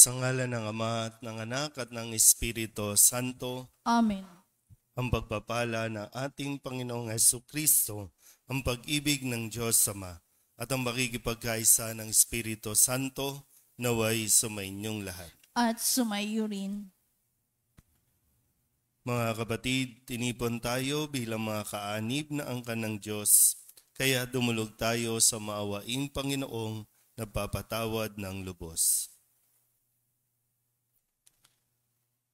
Sa ngalan ng Ama at ng Anak at ng Espiritu Santo, Amen. ang pagpapala ng ating Panginoong Hesukristo, ang pag-ibig ng Diyos Ama, at ang makikipagkaisa ng Espiritu Santo, naway sumainyong lahat. At sumayo rin. Mga kapatid, tinipon tayo bilang mga kaanib na angkan ng Diyos, kaya dumulog tayo sa maawaing Panginoong nagpapatawad ng lubos.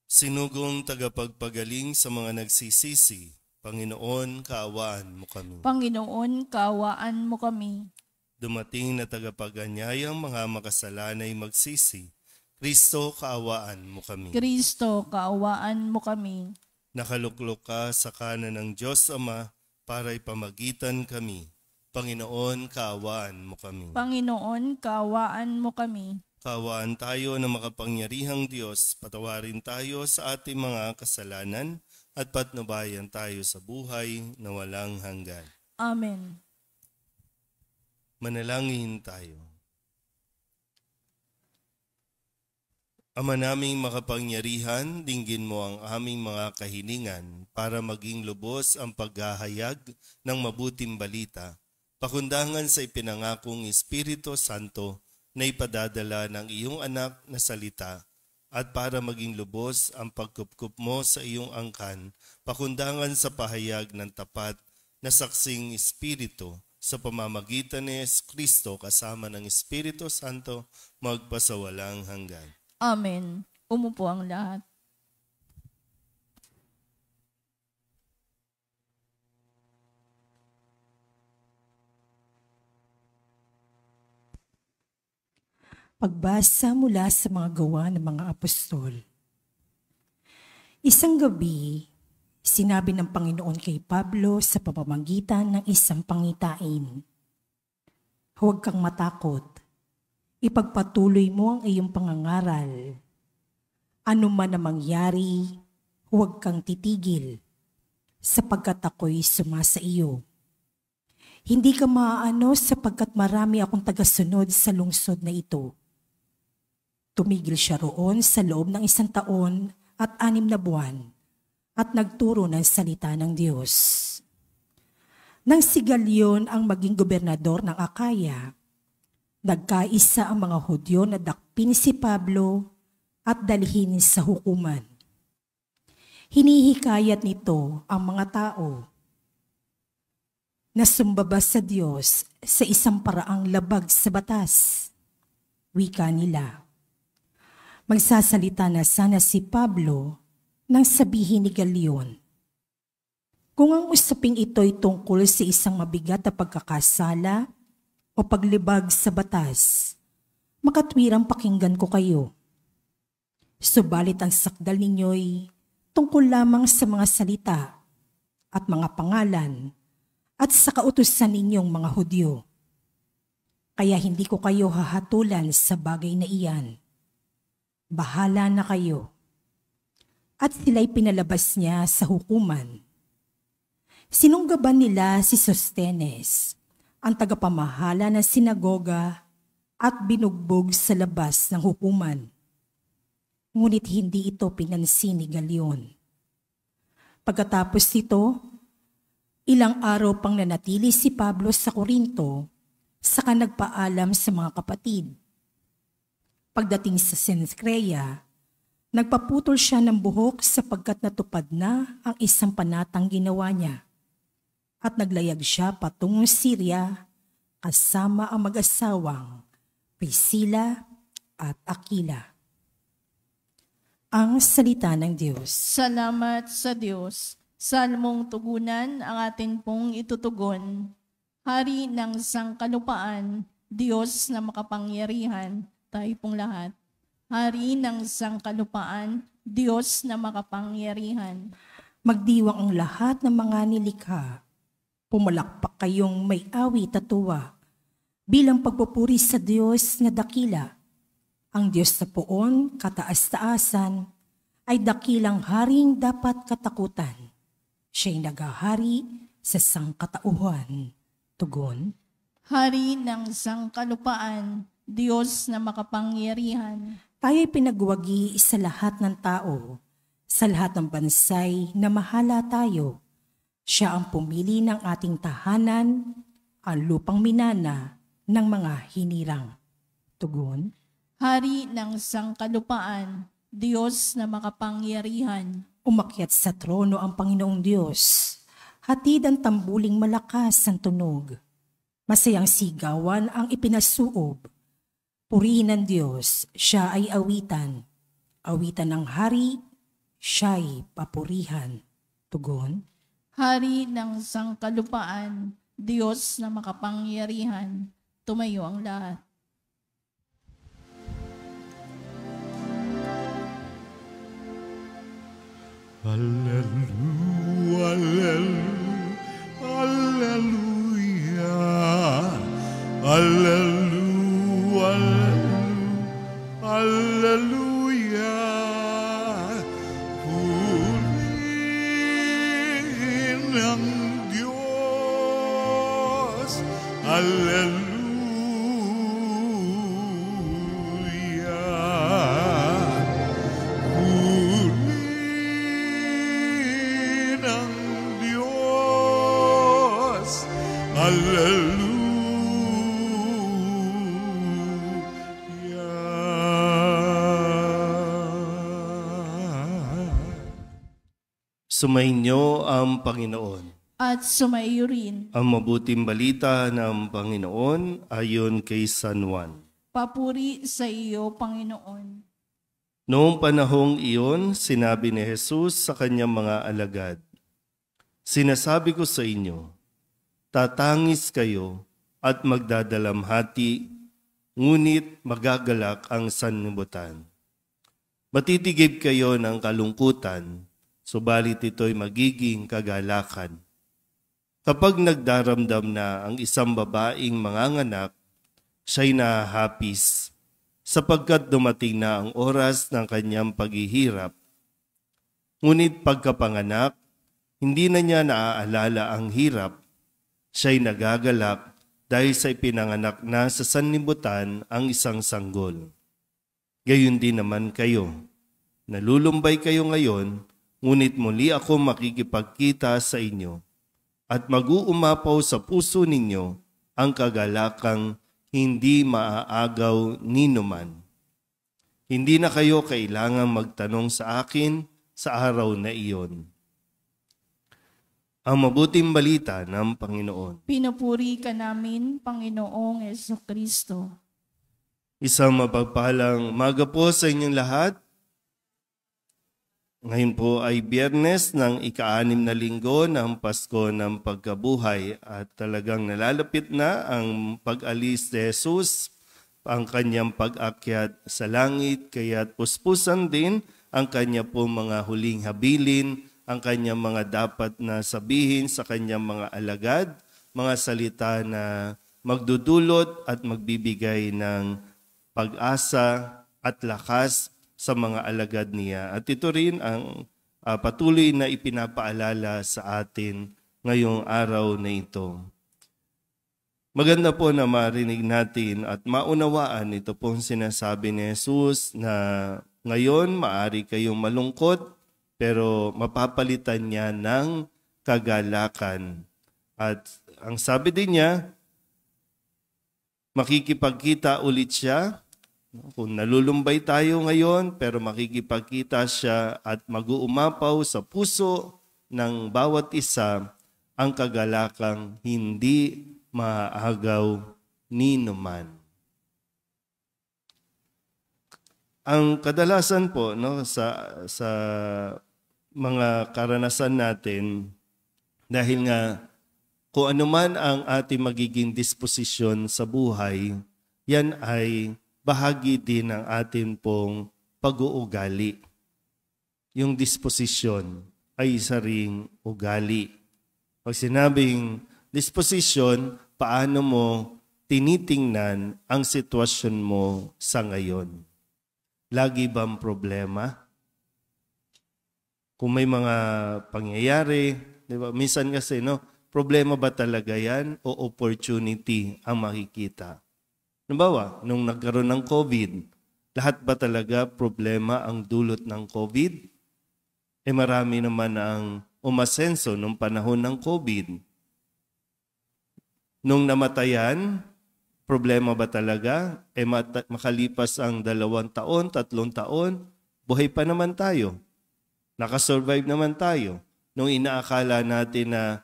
Sinugong tagapagpagaling sa mga nagsisisi, Panginoon, kaawaan mo kami. Panginoon, kaawaan mo kami. Dumating na tagapaganyayang mga makasalanay magsisi, Kristo, kaawaan mo kami. Kristo, kaawaan mo kami. Nakaluklok ka sa kanan ng Diyos Ama para ipamagitan kami. Panginoon, kaawaan mo kami. Panginoon, kaawaan mo kami. Kaawaan tayo ng makapangyarihang Diyos, patawarin tayo sa ating mga kasalanan at patnubayan tayo sa buhay na walang hanggan. Amen. Manalangin tayo. Ama naming makapangyarihan, dinggin mo ang aming mga kahilingan para maging lubos ang paghahayag ng mabuting balita, pakundangan sa ipinangakong Espiritu Santo na ipadadala ng iyong anak na salita, at para maging lubos ang pagkupkup mo sa iyong angkan, pakundangan sa pahayag ng tapat na saksing Espiritu sa pamamagitan ni Kristo kasama ng Espiritu Santo magpasawalang hanggan. Amen. Umupo ang lahat. Pagbasa mula sa mga gawa ng mga apostol. Isang gabi, sinabi ng Panginoon kay Pablo sa pamamagitan ng isang pangitain, "Huwag kang matakot. Ipagpatuloy mo ang iyong pangangaral. Ano man ang mangyari, huwag kang titigil, sapagkat ako'y sumasa iyo. Hindi ka maaano sapagkat marami akong tagasunod sa lungsod na ito." Tumigil siya roon sa loob ng 1 taon at 6 na buwan at nagturo ng salita ng Diyos. Nang si Galion ang maging gobernador ng Akaya, nagkaisa ang mga Hudyo na dakpin si Pablo at dalhin sa hukuman. Hinihikayat nito ang mga tao na sumbaba sa Diyos sa isang paraang labag sa batas. Wika nila. Magsasalita na sana si Pablo nang sabihin ni Galion, "Kung ang usaping ito'y tungkol sa isang mabigat na pagkakasala o paglibag sa batas, makatwirang pakinggan ko kayo. Subalit ang sakdal ninyo'y tungkol lamang sa mga salita at mga pangalan at sa kautusan ninyong mga Hudyo. Kaya hindi ko kayo hahatulan sa bagay na iyan. Bahala na kayo." At sila'y pinalabas niya sa hukuman. Sinunggaban nila si Sostenes, ang tagapamahala ng sinagoga, at binugbog sa labas ng hukuman. Ngunit hindi ito pinansin ni Galion. Pagkatapos nito, ilang araw pang nanatili si Pablo sa Korinto, saka nagpaalam sa mga kapatid. Pagdating sa Cencrea, nagpaputol siya ng buhok sapagkat natupad na ang isang panatang ginawa niya, at naglayag siya patungong Syria kasama ang mag-asawang Priscilla at Aquila. Ang salita ng Diyos. Salamat sa Diyos. Salmong tugunan ang atin pong itutugon. Hari ng sangkalupaan, Diyos na makapangyarihan, tayo pong lahat. Hari ng sangkalupaan, Diyos na makapangyarihan. Magdiwang ang lahat ng mga nilikha. Pumalakpak kayong may awit at tuwa bilang pagpupuri sa Diyos na dakila. Ang Diyos na poon, kataas-taasan, ay dakilang haring dapat katakutan. Siya'y naghahari sa sangkatauhan. Tugon. Hari ng sangkalupaan, Diyos na makapangyarihan. tayo'y pinagwagi sa lahat ng tao, sa lahat ng bansay na mahala tayo. Siya ang pumili ng ating tahanan, ang lupang minana ng mga hinirang. Tugon. Hari ng sangkalupaan, Diyos na makapangyarihan. Umakyat sa trono ang Panginoong Diyos. Hatid ang tambuling malakas ang tunog. Masayang sigawan ang ipinasuob. Purihin ng Diyos, siya ay awitan. Awitan ng hari, siya'y papurihan. Tugon. Hari ng sangkalupaan, Diyos na makapangyarihan. Tumayo ang lahat. Hallelujah, hallelujah, hallelujah, hallelujah. Purihin ng Diyos, hallelujah. Sumainyo ang Panginoon. At sumaiyo rin. Ang mabuting balita ng Panginoon ayon kay San Juan. Papuri sa iyo, Panginoon. Noong panahong iyon, sinabi ni Jesus sa kanyang mga alagad, "Sinasabi ko sa inyo, tatangis kayo at magdadalamhati, ngunit magagalak ang sanlibutan. Matitigib kayo ng kalungkutan, subalit ito'y magiging kagalakan. Kapag nagdaramdam na ang isang babaeng manganganak, siya'y nahahapis, sapagkat dumating na ang oras ng kanyang paghihirap. Ngunit pagkapanganak, hindi na niya naaalala ang hirap. Siya'y nagagalak dahil sa ipinanganak na sa sanlibutan ang isang sanggol. Gayon din naman kayo. Nalulumbay kayo ngayon, ngunit muli ako makikipagkita sa inyo at mag-uumapaw sa puso ninyo ang kagalakang hindi maaagaw ninuman. Hindi na kayo kailangang magtanong sa akin sa araw na iyon." Ang mabuting balita ng Panginoon. Pinupuri ka namin, Panginoong Jesucristo. Isang mapagpalang umaga po sa inyong lahat. Ngayon po ay Biyernes ng ika-6 na linggo ng Pasko ng Pagkabuhay at talagang nalalapit na ang pag-alis ni Jesus, ang kanyang pag-akyat sa langit, kaya't puspusan din ang kanya po mga huling habilin, ang kanyang mga dapat na sabihin sa kanyang mga alagad, mga salita na magdudulot at magbibigay ng pag-asa at lakas sa mga alagad niya. At ito rin ang patuloy na ipinapaalala sa atin ngayong araw na ito. Maganda po na marinig natin at maunawaan ito pong sinasabi ni Jesus na ngayon maaari kayong malungkot pero mapapalitan niya ng kagalakan. At ang sabi din niya, makikipagkita ulit siya. Kung nalulumbay tayo ngayon, pero makikipagkita siya at mag-uumapaw sa puso ng bawat isa ang kagalakang hindi maaagaw ninuman. Ang kadalasan po sa mga karanasan natin, dahil nga kung anuman ang ating magiging disposisyon sa buhay, yan ay bahagi din ng atin pong pag-uugali. Yung disposisyon ay isa ring ugali. Pag sinabing disposisyon, paano mo tinitingnan ang sitwasyon mo sa ngayon? Lagi bang problema? Kung may mga pangyayari, di ba? Minsan kasi, problema ba talaga yan o opportunity ang makikita? Halimbawa, nung nagkaroon ng COVID, Lahat ba talaga problema ang dulot ng COVID? Marami naman ang umasenso nung panahon ng COVID. Nung namatayan, problema ba talaga? Makalipas ang 2 taon, 3 taon, buhay pa naman tayo. Nakasurvive naman tayo. Nung inaakala natin na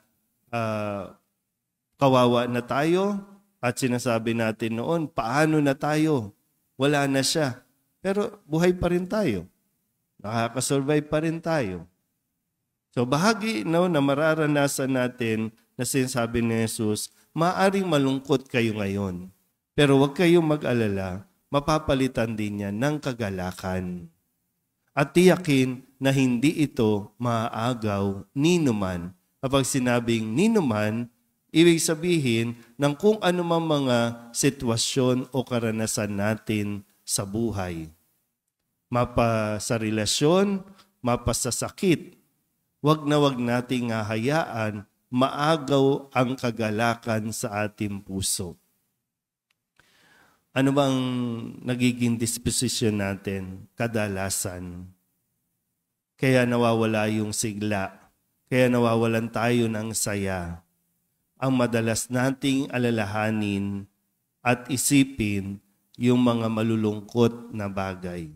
kawawa na tayo at sinasabi natin noon, paano na tayo? Wala na siya. Pero buhay pa rin tayo. Nakakasurvive pa rin tayo. So bahagi na mararanasan natin na sinasabi ni Jesus, maaring malungkot kayo ngayon. Pero huwag kayong mag-alala, mapapalitan din yan ng kagalakan. At tiyakin na hindi ito maaagaw ninuman. Kapag sinabing ninuman, ibig sabihin ng kung anumang mga sitwasyon o karanasan natin sa buhay. Mapa sa relasyon, mapa sa sakit. Wag na wag nating hahayaan maagaw ang kagalakan sa ating puso. Ano bang nagiging disposition natin kadalasan? Kaya nawawala yung sigla. Kaya nawawalan tayo ng saya. Ang madalas nating alalahanin at isipin yung mga malulungkot na bagay.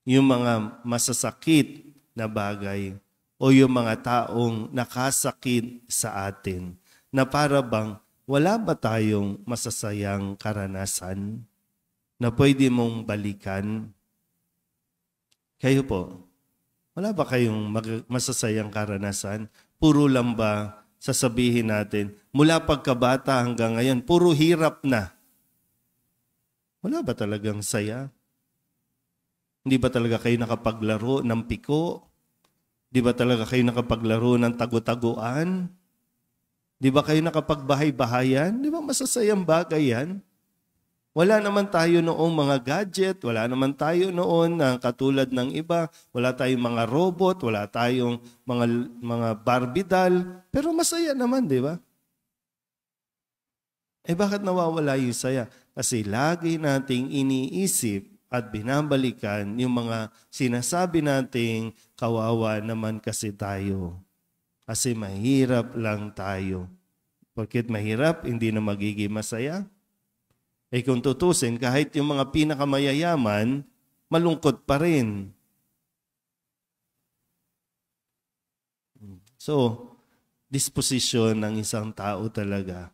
Yung mga masasakit na bagay o yung mga taong nakasakit sa atin na para bang wala ba tayong masasayang karanasan na pwede mong balikan? Kayo po, wala ba kayong masasayang karanasan? Puro lang ba sasabihin natin, mula pagkabata hanggang ngayon, puro hirap na? Wala ba talagang saya? Hindi ba talaga kayo nakapaglaro ng piko? Di ba talaga kayo nakapaglaro ng tago-taguan? Di ba kayo nakapagbahay-bahayan? Di ba masasayang bagay yan? Wala naman tayo noong mga gadget, wala naman tayo noon na katulad ng iba, wala tayong mga robot, wala tayong mga Barbie doll, pero masaya naman, di ba? Bakit nawawala yung saya? Kasi lagi nating iniisip at binabalikan yung mga sinasabi nating kawawa naman kasi tayo. Kasi mahirap lang tayo. Porket mahirap, hindi na magiging masaya. Kung tutusin, kahit yung mga pinakamayayaman, malungkot pa rin. So, disposisyon ng isang tao talaga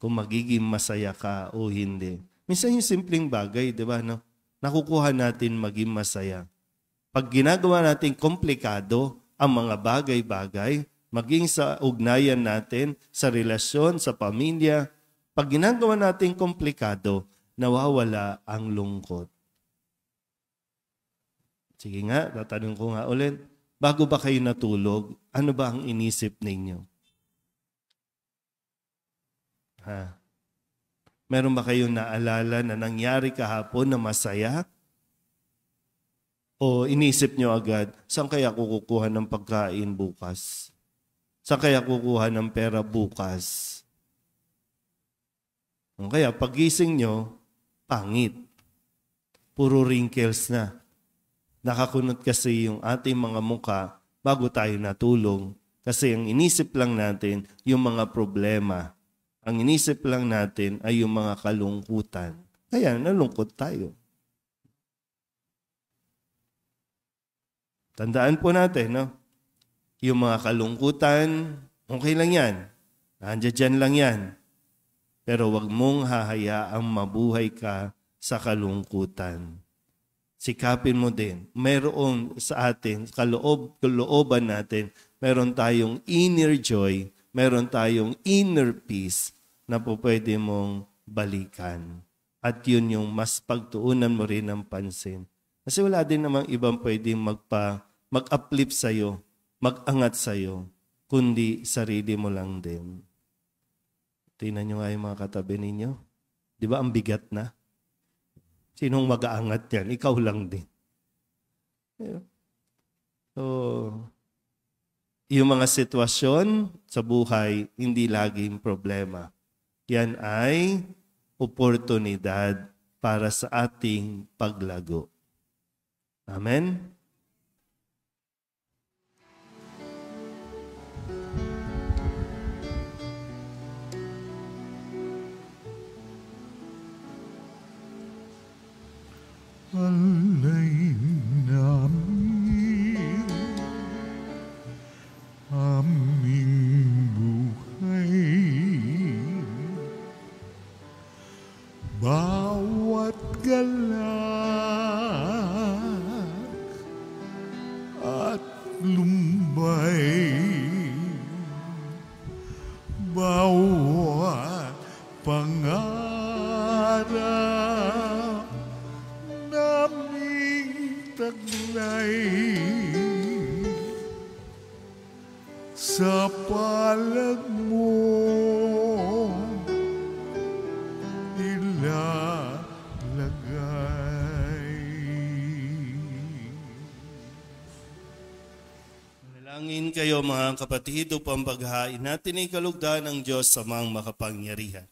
kung magiging masaya ka o hindi. Minsan yung simpleng bagay, di ba? No? Nakukuha natin maging masaya. Pag ginagawa natin komplikado ang mga bagay-bagay, maging sa ugnayan natin, sa relasyon, sa pamilya, pag ginagawa natin komplikado, nawawala ang lungkot. Sige nga, tatanong ko nga ulit, bago ba kayo natulog, ano ba ang inisip ninyo? Meron ba kayong naalala na nangyari kahapon na masaya? O inisip nyo agad, saan kaya kukuha ng pagkain bukas? Saan kaya kukuha ng pera bukas? O kaya pagising nyo, pangit. Puro wrinkles na. Nakakunot kasi yung ating mga muka bago tayo natulog. Kasi ang inisip lang natin yung mga problema. Ang inisip lang natin ay yung mga kalungkutan. Kaya nalungkot tayo. Tandaan po natin, no? Yung mga kalungkutan, okay lang yan. Nandiyan lang yan. Pero wag mong hahayaang mabuhay ka sa kalungkutan. Sikapin mo din. Meron sa atin, kalooban natin, meron tayong inner joy, meron tayong inner peace na po pwede mong balikan. At yun yung mas pagtuunan mo rin ng pansin. Kasi wala din namang ibang pwedeng mag-uplift sa'yo, mag-angat sa'yo, kundi sarili mo lang din. Tingnan nyo nga yung mga katabi ninyo. Di ba ang bigat na? Sinong mag-aangat yan? Ikaw lang din. So, yung mga sitwasyon sa buhay, hindi laging problema. Yan ay oportunidad para sa ating paglago. Amen. Alay namin aming buhay, bawat galak at lumbay, bawat pangarap naming taglay, sa palad mo ilalagay. Manalangin kayo mga kapatid upang paghain natin ay kalugdan ng Diyos sa mga makapangyarihan.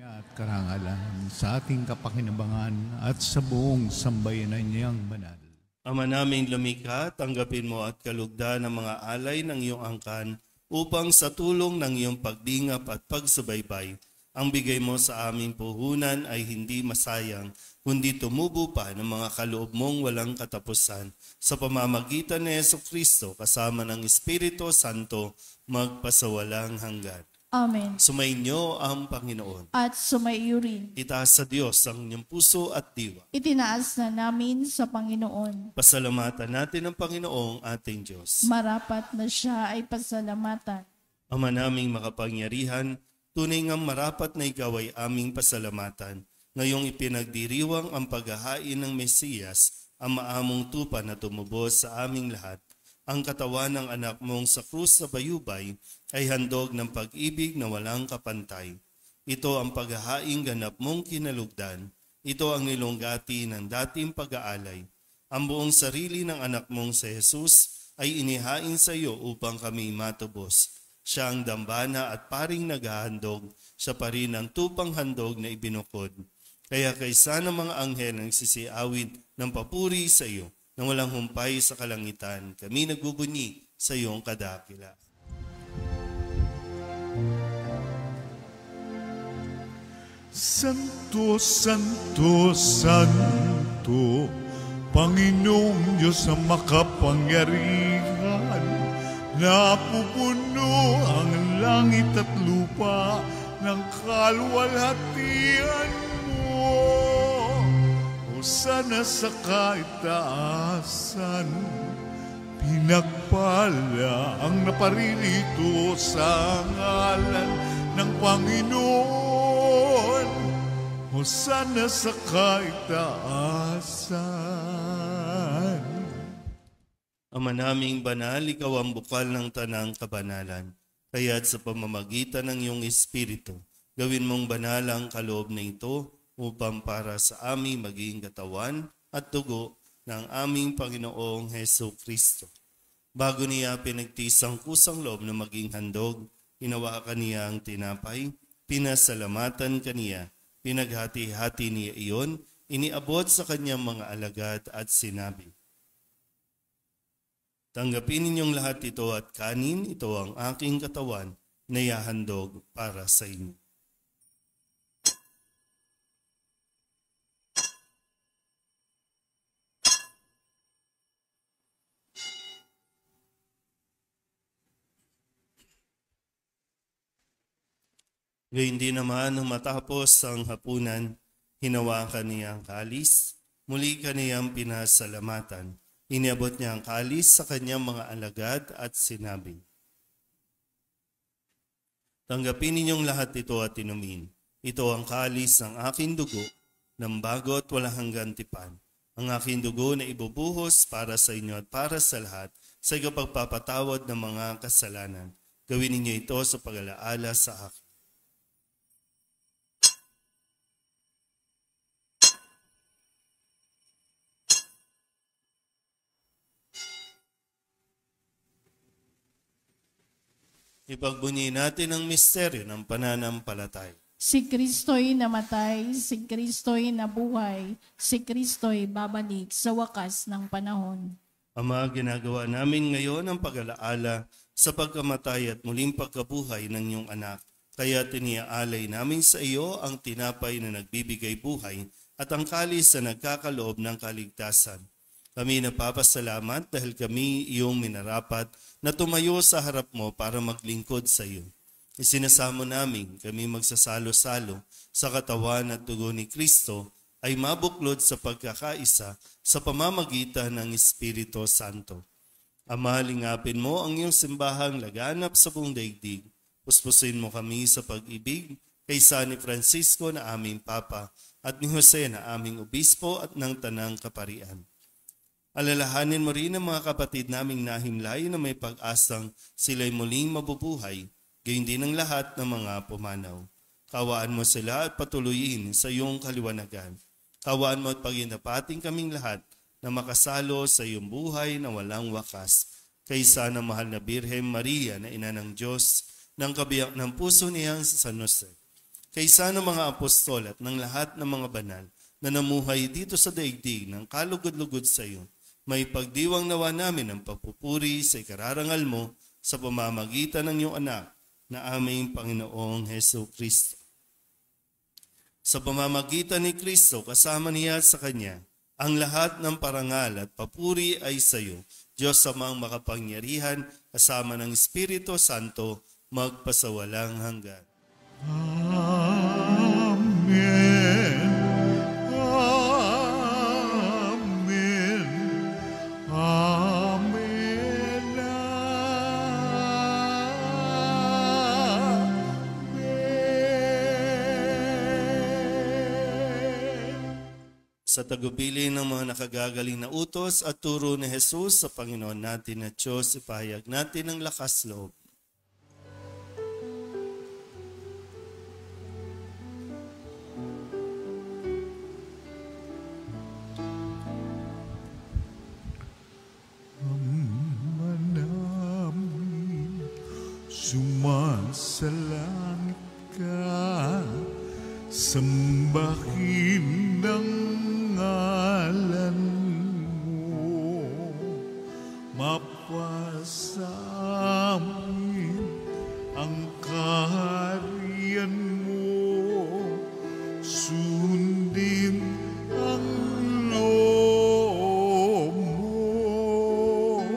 At karangalan sa ating kapakinabangan at sa buong sambayanan niyang banal. Ama naming lumikha, tanggapin mo at kalugdan ng mga alay ng iyong angkan upang sa tulong ng iyong pagdingap at pagsubaybay, ang bigay mo sa aming puhunan ay hindi masayang, kundi tumubo pa ng mga kaloob mong walang katapusan sa pamamagitan ni Jesucristo kasama ng Espiritu Santo magpasawalang hanggan. Amen. Sumainyo ang Panginoon. At sumaiyo rin. Itaas sa Diyos ang inyong puso at diwa. Itinaas na namin sa Panginoon. Pasalamatan natin ang Panginoong ating Diyos. Marapat na siya ay pasalamatan. Ama naming makapangyarihan, tunay ngang marapat na ikaw ay aming pasalamatan. Ngayong ipinagdiriwang ang paghahain ng Mesiyas, ang maamong tupa na tumubos sa aming lahat. Ang katawan ng anak mong sa krus sa bayubay ay handog ng pag-ibig na walang kapantay. Ito ang paghahaing ganap mong kinalugdan. Ito ang nilunggati ng dating pag-aalay. Ang buong sarili ng anak mong si Jesus ay inihain sa iyo upang kami matubos. Siya ang dambana at paring naghahandog, siya pa rin ang tupang handog na ibinukod. Kaya kaysa ng mga anghel ang sisiawid ng papuri sa iyo, nang walang humpay sa kalangitan, kami nagbubunyi sa iyong kadakila. Santo, Santo, Santo, Panginoong Diyos na makapangyarihan, napupuno ang langit at lupa ng kalwalhatian mo. Hosana sa kaitaasan, pinagpala ang naparirito sa ngalan ng Panginoon. Hosana sa kaitaasan. Ama naming banal, ikaw ang bukal ng tanang kabanalan. Kaya't sa pamamagitan ng iyong Espiritu, gawin mong banal ang kaloob na ito upang para sa aming maging katawan at dugo ng aming Panginoong Jesucristo. Bago niya pinagtiis ang kusang loob na maging handog, hinawakan niya ang tinapay, pinasalamatan kaniya, pinaghati-hati niya iyon, iniabot sa kanyang mga alagad at sinabi, "Tanggapin ninyong lahat ito at kanin, ito ang aking katawan na ihahandog para sa inyo." Gayun din naman nung matapos ang hapunan, hinawakan niya ang kalis, muli kaniyang pinasalamatan. Iniabot niya ang kalis sa kanyang mga alagad at sinabi, "Tanggapin ninyong lahat ito at inumin. Ito ang kalis ng aking dugo, ng bago at walang hanggang tipan. Ang aking dugo na ibubuhos para sa inyo at para sa lahat sa ikapagpapatawad ng mga kasalanan. Gawin ninyo ito sa pag-alaala sa akin." Ipagbunyi natin ang misteryo ng pananampalataya. Si Kristo'y namatay, si Kristo'y nabuhay, si Kristo'y babalik sa wakas ng panahon. Ama, ginagawa namin ngayon ang pag-alaala sa pagkamatay at muling pagkabuhay ng iyong anak. Kaya tiniaalay namin sa iyo ang tinapay na nagbibigay buhay at ang kalis na nagkakaloob ng kaligtasan. Kami napapasalamat dahil kami iyong minarapat na tumayo sa harap mo para maglingkod sa iyo. Isinasamo namin kami magsasalo-salo sa katawan at dugo ni Kristo ay mabuklod sa pagkakaisa sa pamamagitan ng Espiritu Santo. Ama, lingapin mo ang iyong simbahang laganap sa buong daigdig. Puspusin mo kami sa pag-ibig kay San Francisco na aming Papa at ni Jose na aming Obispo at ng Tanang Kaparian. Alalahanin mo rin ang mga kapatid naming nahimlay na may pag-asang sila'y muling mabubuhay, gayon din ang lahat ng mga pumanaw. Kawaan mo sila at patuloyin sa iyong kaliwanagan. Kawaan mo at paginapating kaming lahat na makasalo sa iyong buhay na walang wakas. Kaysa ng mahal na Birhen Maria na ina ng Diyos, ng kabiyak ng puso niyang sa San Jose. Kaysa ng mga apostol at ng lahat ng mga banal na namuhay dito sa daigdig ng kalugod-lugod sa iyo, may pagdiwang nawa namin ang pagpupuri sa ikararangal mo sa pamamagitan ng iyong anak na aming Panginoong Hesus Kristo. Sa pamamagitan ni Kristo, kasama niya sa Kanya, ang lahat ng parangal at papuri ay sa iyo, Diyos Amang makapangyarihan, kasama ng Espiritu Santo, magpasawalang hanggan. Amen. Amen. Amen. Sa tagubili ng mga nakagagaling na utos at turo ni Jesus sa Panginoon natin na Diyos, ipahayag natin ang lakas loob. Sumasalangit ka, sambahin ang ngalan mo, mapasamin ang kaharian mo, sundin ang loob mo,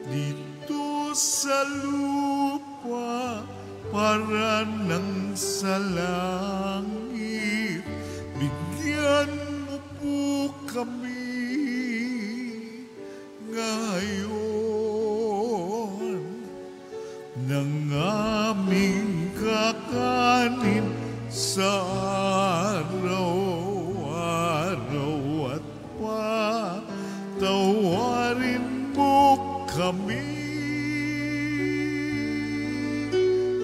dito sa lupa para nang sa langit. Bigyan mo po kami ngayon ng aming kakanin sa araw-araw at patawarin mo kami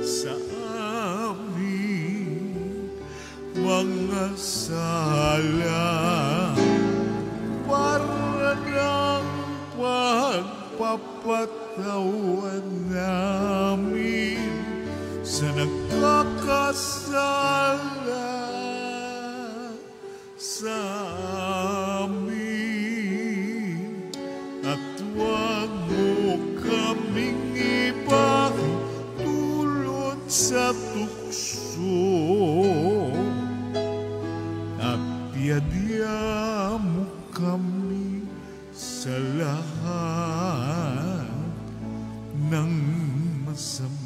sa aming mga sala para ng pagpapatawan namin sa nagkakasala sa amin, at huwag mo kaming ipahintulot sa tukso, at piyadya mo kami sa lahat ng masama.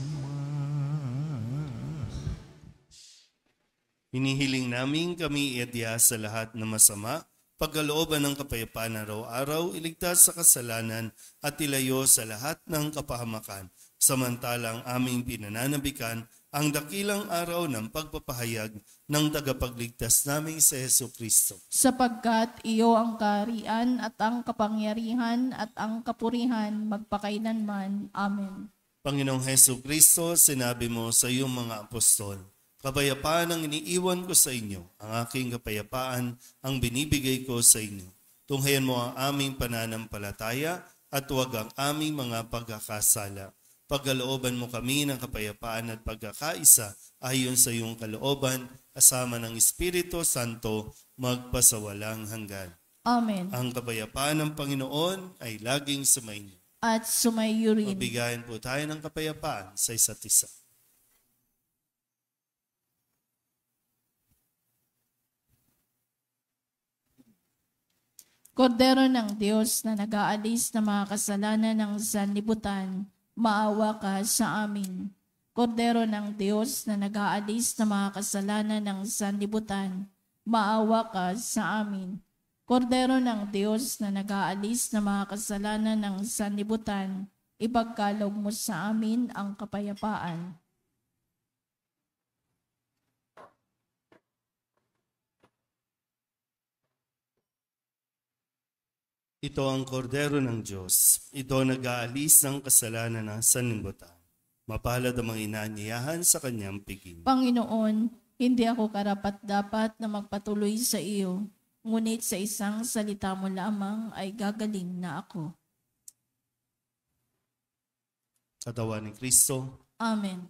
Hinihiling namin kami iadya sa lahat ng masama, pagkalooban ng kapayapaan araw-araw, iligtas sa kasalanan at ilayo sa lahat ng kapahamakan, samantalang aming pinananabikan ang dakilang araw ng pagpapahayag ng tagapagligtas naming si Jesucristo. Sapagkat iyo ang kaharian at ang kapangyarihan at ang kapurihan magpakailanman. Amen. Panginoong Jesucristo, sinabi mo sa iyong mga apostol, kapayapaan ang iniiwan ko sa inyo, ang aking kapayapaan ang binibigay ko sa inyo. Tunghayan mo ang aming pananampalataya at huwag ang aming mga pagkakasala. Pagkalooban mo kami ng kapayapaan at pagkakaisa ayon sa iyong kalooban, kasama ng Espiritu Santo, magpasawalang hanggan. Amen. Ang kapayapaan ng Panginoon ay laging sumainyo. At sumayo rin. Mabigayan po tayo ng kapayapaan sa isa't isa. Kordero ng Diyos na nag-aalis ng mga kasalanan ng sanlibutan, maawa ka sa amin. Kordero ng Diyos na nag-aalis ng mga kasalanan ng sanlibutan, maawa ka sa amin. Kordero ng Diyos na nag-aalis ng mga kasalanan ng sanlibutan, ipagkaloob mo sa amin ang kapayapaan. Ito ang kordero ng Diyos. Ito nag-aalis ng kasalanan ng sanlibutan. Mapalad ang mga inaanyayahan sa kanyang piging. Panginoon, hindi ako karapat-dapat na magpatuloy sa iyo, ngunit sa isang salita mo lamang ay gagaling na ako. Katawan ni Kristo. Amen.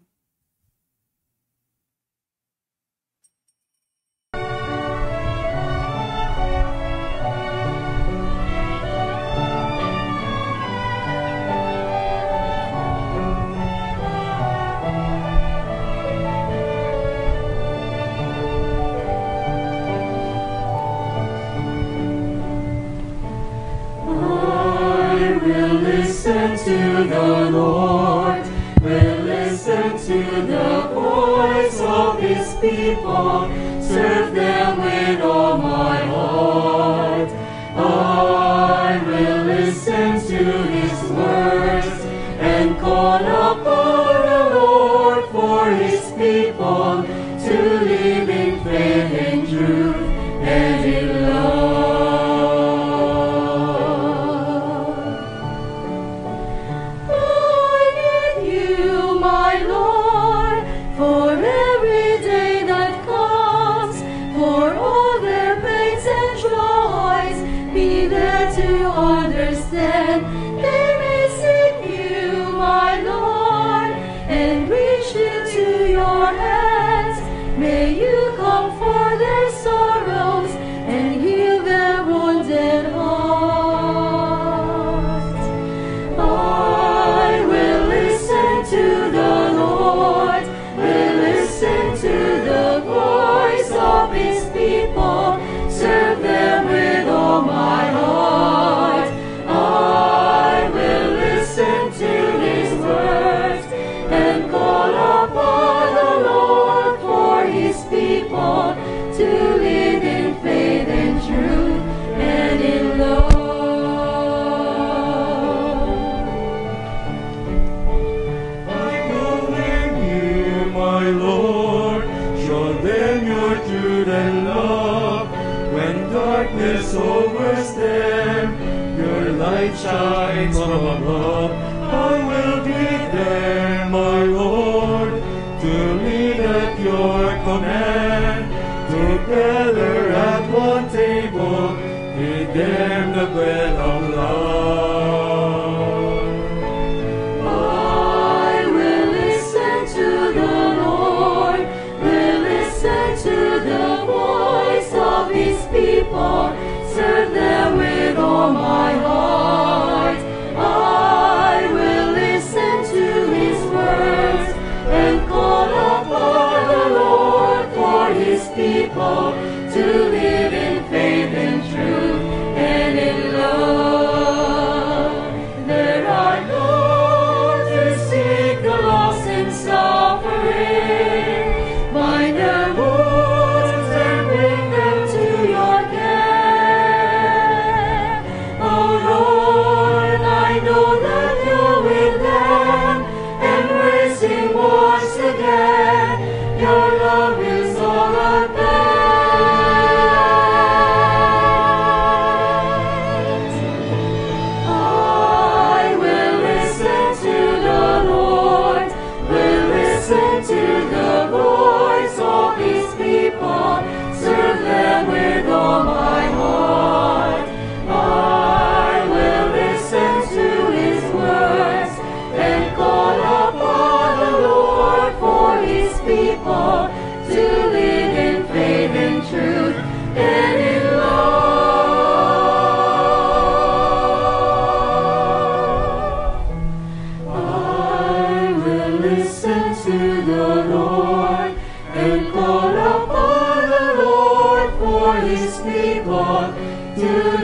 Listen to the Lord, will listen to the voice of his people, serve them with all my heart. I will listen to his words and call upon the Lord for his people to live in faith and truth and in love. Understand, they may seek you, my Lord, and reach into your hands. May you comfort their sorrows and heal their wounded hearts. I will listen to the Lord, will listen to the voice of his people, serve them with all my heart. To live in faith and truth and in love. I commend you, my Lord, show them your truth and love. When darkness overtakes them, your light shines from above. I will be there, my Lord, to lead at your command. Together at one table, feed them the bread of love. I will listen to the Lord, will listen to the voice of his people, serve them with all my heart. I will listen to his words and call upon the Lord for his people to live in faith and truth and in love.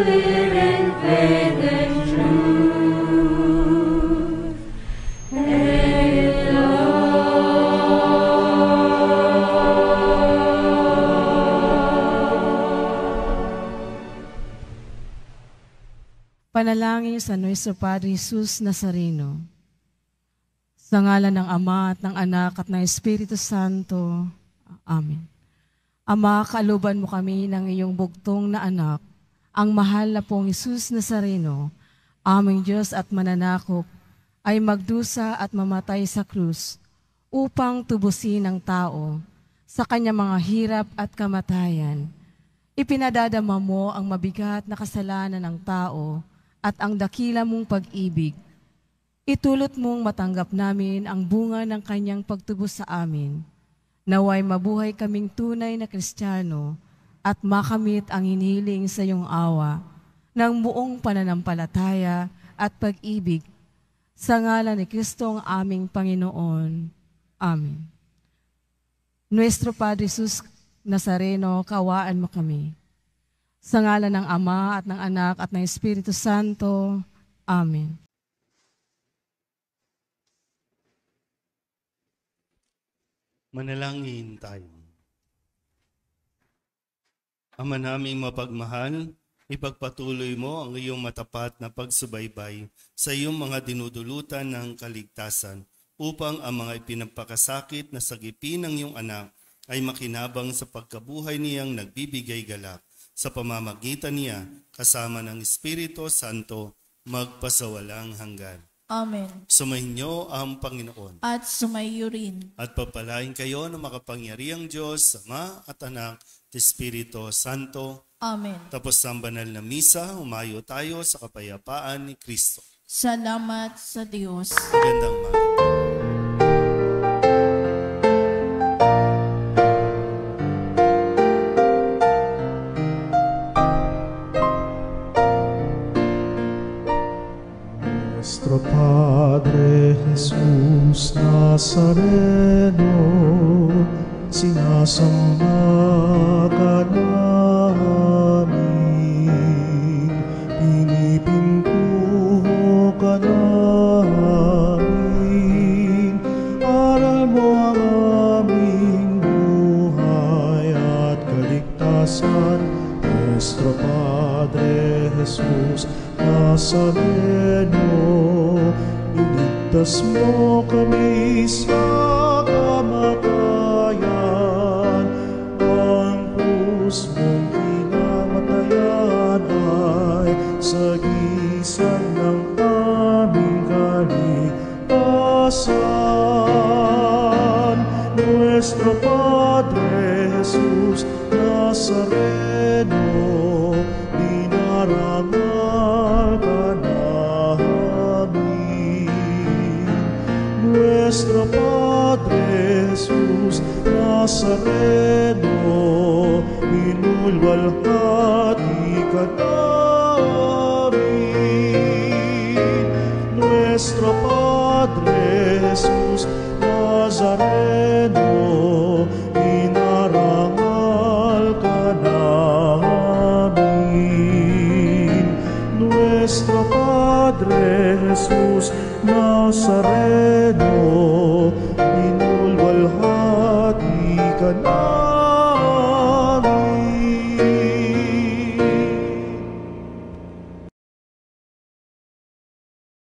live in faith and truth. And Panalangin sa Nuestro Padre Jesus Nazareno. Sa ngalan ng Ama at ng Anak at ng Espiritu Santo. Amen. Ama, kaaluban mo kami ng iyong bugtong na anak, ang mahal na pong Jesus Nazareno, aming Diyos at mananakop, ay magdusa at mamatay sa krus upang tubusin ang tao sa kanyang mga hirap at kamatayan. Ipinadadama mo ang mabigat na kasalanan ng tao at ang dakila mong pag-ibig. Itulot mong matanggap namin ang bunga ng kanyang pagtubos sa amin. Naway mabuhay kaming tunay na Kristiyano at makamit ang hinihiling sa iyong awa ng buong pananampalataya at pag-ibig. Sa ngalan ni Kristong aming Panginoon. Amen. Nuestro Padre Jesus Nazareno, kaawaan mo kami. Sa ngalan ng Ama at ng Anak at ng Espiritu Santo. Amen. Manalangin tayo. Ama naming mapagmahal, ipagpatuloy mo ang iyong matapat na pagsubaybay sa iyong mga dinudulutan ng kaligtasan upang ang mga ipinagpakasakit na sagipin ng iyong anak ay makinabang sa pagkabuhay niyang nagbibigay galak sa pamamagitan niya kasama ng Espiritu Santo magpasawalang hanggan. Amen. Sumainyo ang Panginoon. At sumaiyo rin. At pagpalain kayo ng makapangyarihang Diyos, Ama at Anak, at Espiritu Santo. Amen. Tapos ang banal na misa, umayo tayo sa kapayapaan ni Kristo. Salamat sa Diyos. Magandang umaga. Nuestro Padre Jesus Nazareno, sinasamba ka namin, pinipintuho ka namin, aral mo ang aming buhay at kaligtasan. Nuestro Padre Jesus Nazareno, iligtas mo kami sa kamatayan. Ang krus mong kinamatayan ay sagisag ng aming kaligtasan. Nuestro Padre Jesus Nazareno, dinarangal ka namin. Nuestro Padre Jesus Nazareno, minulwalhati ka namin. Nuestro Padre Jesus Nazareno, dinarangal ka namin. Nuestro Padre Jesus Nazareno,